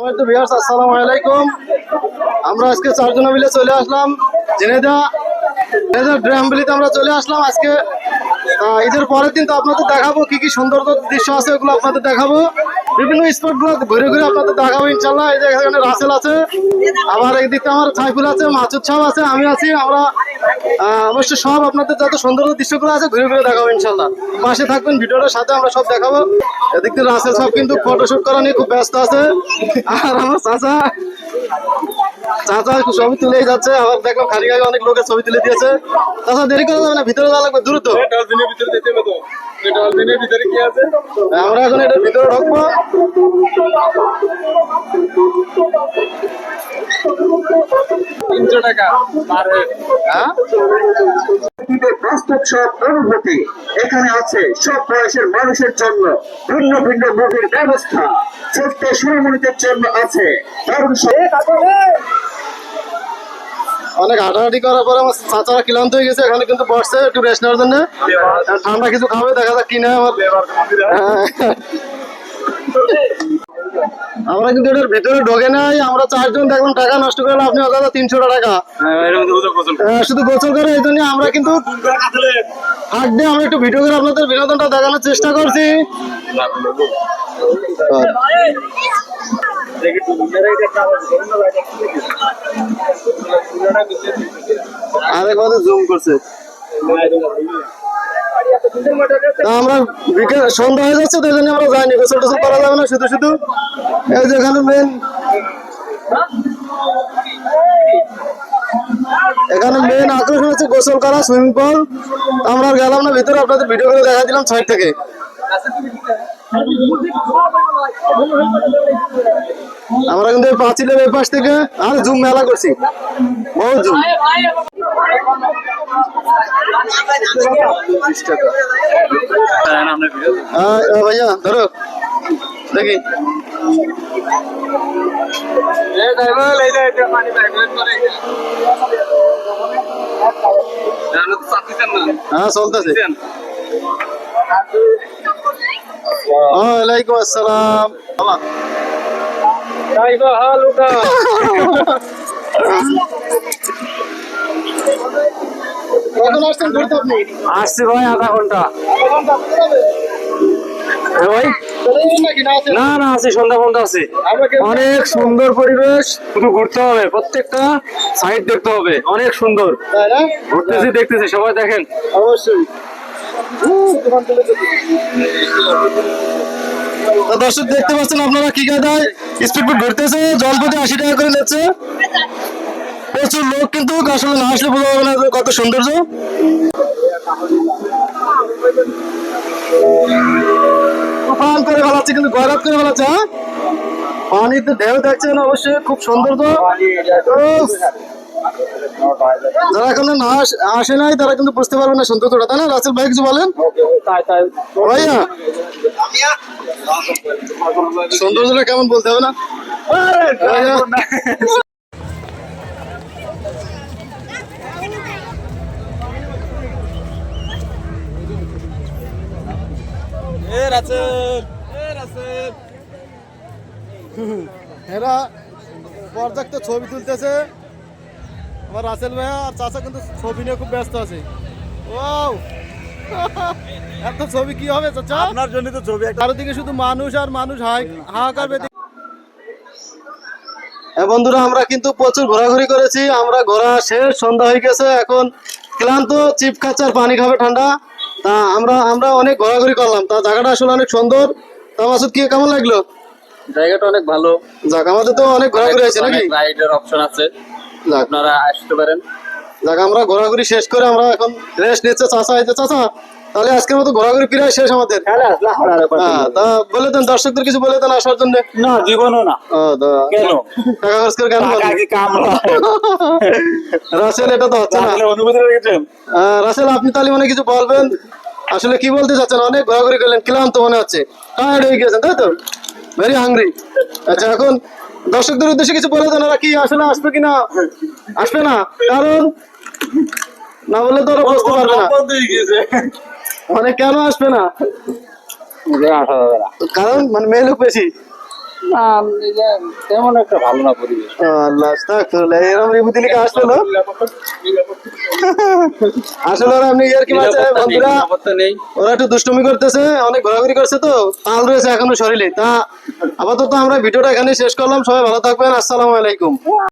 আসসালামু আলাইকুম। আমরা আজকে চারজন মিলে চলে আসলাম ঝিনাইদহ ড্রামবিলিতে আমরা চলে আসলাম আজকে। ঈদের পরের দিন তো আপনাদের দেখাবো কি কি সুন্দর দৃশ্য আছে, ওগুলো আপনাদের দেখাবো। বিভিন্ন স্পট গুলো ঘুরে ঘুরে আপনাদের দেখাবো ইনশাল্লাহ। এই যে এখানে রাসেল আছে, আবার এই দিকটা আমার সাইফুল আছে, মাসুদ সাহেব আছে, আমি আছি। আমরা অবশ্যই সব আপনাদের যত সুন্দর দৃশ্যগুলো আছে ঘুরে ঘুরে দেখাবো ইনশাল্লাহ। পাশে থাকবেন, ভিডিওটার সাথে আমরা সব দেখাবো। এদিক দিয়ে রাসেল সাহেব কিন্তু ফটোশুট করা নিয়ে খুব ব্যস্ত আছে, আর আমার চাচা ছবি তুলেই যাচ্ছে। আবার দেখলাম খালি আগে অনেক লোকের ছবি তুলে দিয়েছে। চাচা দেরি করা যাবে না, ভিতরে যাওয়া লাগবে দ্রুত। আমরা এখন এটার ভিতরে ঢুকবো। বাস্তব সব অনুভূতি এখানে আছে। সব বয়সের মানুষের জন্য ভিন্ন ভিন্ন মুভির ব্যবস্থা, ছোট্ট সুরমণিদের জন্য আছে। অনেক হাঁটাহাঁটি করার পরে আমার চাচারা ক্লান্ত হয়ে গেছে, এখানে কিন্তু বসছে একটু রেস্ট নেওয়ার জন্য। ঠান্ডা কিছু খাবে, দেখা যাক কিনা আমার। আমরা কিন্তু এটার ভিতরে ঢোকে নাই। আমরা চারজন দেখলাম টাকা নষ্ট করলাম, আপনি অযথা 300 টাকা শুধু গোসল করে। এই জন্য আমরা কিন্তু হাট দিয়ে আমরা একটু ভিডিও করে আপনাদের বিনোদনটা দেখানোর চেষ্টা করছি। আরেকবার জুম করছে। আমরা বিকেল সন্ধ্যা হয়ে যাচ্ছে, তো এই জন্য আমরা যাইনি। গোসল টোসল করা যাবে না, শুধু শুধু এই যে এখানে মেন আকর্ষণ হচ্ছে গোসল করা, সুইমিং পুল। আমরা গেলাম না ভিতরে, আপনাদের ভিডিও করে দেখা দিলাম সাইড থেকে। আমরা কিন্তু পাঁচিলের এই পাশ থেকে আর জুম মেলা করছি, বহুত জুম। ভাইয়া ধরো দেখি। হ্যাঁ চলতেছে। ওয়ালাইকুম আসসালাম। কখন আসছেন ঘুরতে আপনি? আসছি ভাই আধা ঘন্টা। না না আছি, সন্ধ্যা পর্যন্ত আছি। অনেক সুন্দর পরিবেশ, শুধু ঘুরতে হবে, প্রত্যেকটা সাইড দেখতে হবে, অনেক সুন্দর। ঘুরতেছি দেখতেছি, সবাই দেখেন অবশ্যই। দর্শক দেখতে পাচ্ছেন আপনারা কি কায়দায় স্পিডবোট ঘুরতেছে। জলপথে 80 টাকা করে নিচ্ছে। প্রচুর লোক, কিন্তু আসলে না আসলে বোঝা যাবে না কত সৌন্দর্য। তুফান করে ফেলাচ্ছে, কিন্তু গয়রাত করে ফেলাচ্ছে। হ্যাঁ, পানিতে ঢেউ দেখছেন, অবশ্যই খুব সৌন্দর্য। যারা এখনো না আসে নাই তারা কিন্তু বুঝতে পারবে না সৌন্দর্যটা, তাই না? রাসেল ভাই কিছু বলেন ভাইয়া, সৌন্দর্যটা কেমন বলতে হবে না? এরা পর্যাপ্ত ছবি তুলতেছে। আমার রাসেল ভাইয়া আর চাচা কিন্তু ছবি নিয়ে খুব ব্যস্ত আছে। ওয়াও, এত ছবি কি হবে চাচা? আপনার জন্য তো ছবি। চারিদিকে শুধু মানুষ আর মানুষ, হাহাকার বেঁধে। বন্ধুরা, আমরা কিন্তু প্রচুর ঘোরাঘুরি করেছি। আমরা ঘোরা শেষ, সন্ধ্যা হয়ে গেছে। এখন ক্লান্ত, চিপ খাচ্ছে আর পানি খাবে ঠান্ডা। তা আমরা অনেক ঘোরাঘুরি করলাম। তা জায়গাটা আসলে অনেক সুন্দর। তা মাসুদ, কি কেমন লাগলো? জায়গাটা অনেক ভালো। যাক, আমাদের তো অনেক ঘোরাঘুরি আছে নাকি? রাইডের অপশন আছে, আপনারা আসতে পারেন। যাক, আমরা ঘোরাঘুরি শেষ করে আমরা এখন রেস্ট নিচ্ছে। চাচা এই যে চাচা, তাহলে আজকের মতো ঘোরাঘুরি প্রায় শেষ আমাদের। তা বলে দেন, দর্শকদের কিছু বলে দেন আসার জন্য। না, জীবনও না। কেন টাকা খরচ করে কেন? রাসেল, এটা তো হচ্ছে না। রাসেল, আপনি তাহলে মানে কিছু বলবেন? আসলে কি বলতে চাচ্ছেন? অনেক ঘোরাঘুরি করলেন, ক্লান্ত মনে হচ্ছে, টায়ার্ড হয়ে গেছেন, তাই তো? Very hungry. আচ্ছা, এখন দর্শকদের উদ্দেশ্যে কিছু বলে দেন। ওরা কি আসলে আসবে কিনা? আসবে না, কারণ না বললে তো ওরা বুঝতে পারবে না। মানে কেন আসবে না? কারণ মানে মেয়ে লোক বেশি। তেমন একটা ভালো না পরিবেশ। আল্লাহ আস্তাগফিরুল্লাহ, এরকম বিভূতি লিখে আসলো। আসলে ওরা আপনি ইয়ার কি মারছে বন্ধুরা, নেই। ওরা একটু দুষ্টুমি করতেছে, অনেক ঘোরাঘুরি করছে তো, তাল রয়েছে এখনো শরীরে। তা আপাতত আমরা ভিডিওটা এখানে শেষ করলাম। সবাই ভালো থাকবেন, আসসালামু আলাইকুম।